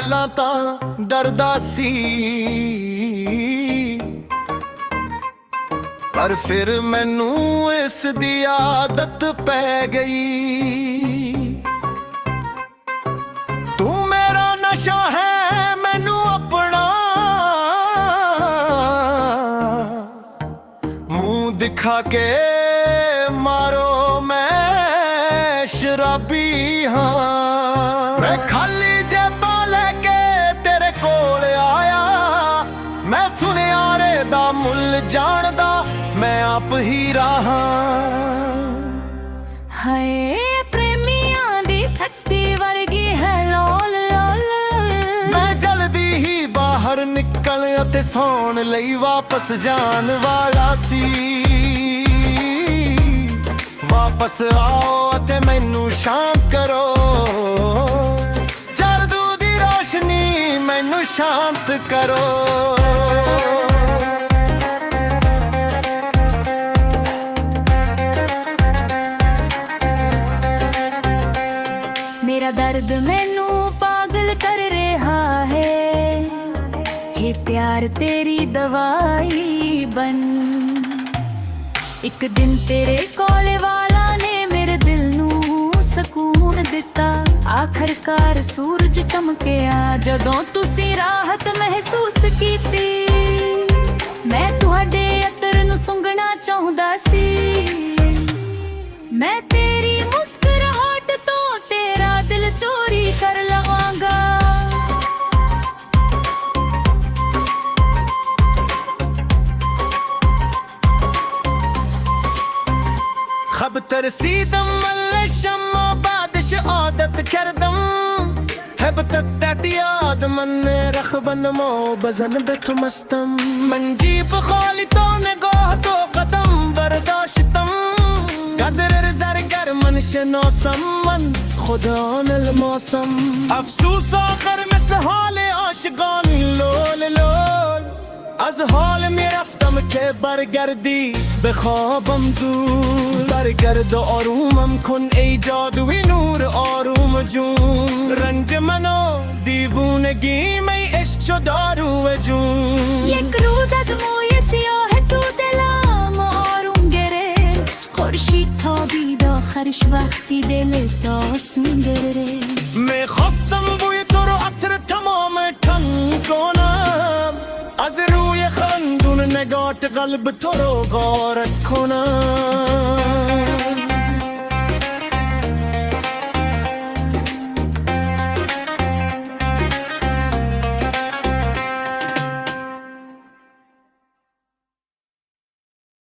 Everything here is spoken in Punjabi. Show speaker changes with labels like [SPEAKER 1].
[SPEAKER 1] ਪਹਿਲਾਂ ਤਾਂ ਡਰਦਾ ਸੀ, ਪਰ ਫਿਰ ਮੈਨੂੰ ਇਸ ਦੀ ਆਦਤ ਪੈ ਗਈ। ਤੂੰ ਮੇਰਾ ਨਸ਼ਾ ਹੈ ਮੈਨੂੰ ਆਪਣਾ, ਮੂੰਹ ਦਿਖਾ ਕੇ ਮਾਰੋ ਮੈਂ ਸ਼ਰਾਬੀ ਹਾਂ। ਮੈਂ ਖਾਲੀ ਜੇਬਾਂ ਲੈ ਕੇ ਤੇਰੇ ਕੋਲ ਆਇਆ, ਮੈਂ ਸੁਨਿਆਰੇ ਦਾ ਮੁੱਲ ਜਾਣਦਾ ਮੈਂ ਆਪ ਹੀ ਰਹਾ।
[SPEAKER 2] ਹਾਏ ਪ੍ਰੇਮੀਆਂ ਦੀ ਸ਼ਕਤੀ ਵਰਗੀ ਹੈ ਲੋਲ ਲੋਲ।
[SPEAKER 1] ਮੈਂ ਜਲਦੀ ਹੀ ਬਾਹਰ ਨਿਕਲ ਅਤੇ ਸੌਣ ਲਈ ਵਾਪਸ ਜਾਣ ਵਾਲਾ ਸੀ। ਵਾਪਸ ਆਓ ਅਤੇ ਮੈਨੂੰ ਸ਼ਾਂਤ ਕਰੋ, ਜਾਦੂ ਦੀ ਰੋਸ਼ਨੀ ਮੈਨੂੰ ਸ਼ਾਂਤ ਕਰੋ।
[SPEAKER 2] मेरा दर्द मैनू पागल कर रहा है, हे प्यार तेरी दवाई बन। एक दिन तेरे कोल वाला ने मेरे दिल नू सकून दिता। आखिरकार सूरज चमकिया जदों तुसी राहत महसूस कीती। मैं तुहाडे अतर नू सुंघना चाहुंदा सी, मैं तेरी मुस्कुराहट तो तेरा दिल चोरी कर लवांगा।
[SPEAKER 1] خب ترسيدم الشمع بعدش عادت کردم. هبتت تعتیاد من رخبن مو بزن به تو مستم. من جیب خالی تو نگاه تو قدم برداشتم. قدر زرگر من شناسم من خدا الماسم. افسوس آخر مثل حال عاشقان لول لول. از حال میرفتم که برگردی به خوابم زود. برگرد و آرومم کن ای جادوی نور آروم جون. رنج منو دیوونگی می عشق شد دارو جون.
[SPEAKER 2] یک روز از موی سیاه تو دلم آروم گرفت. خورشید تابید آخرش وقتی دل آسمون گرفت.
[SPEAKER 1] میخواستم بوی تو رو عطر تمام تن کنم. از روی خندون نگات قلب تو رو غارت کنم.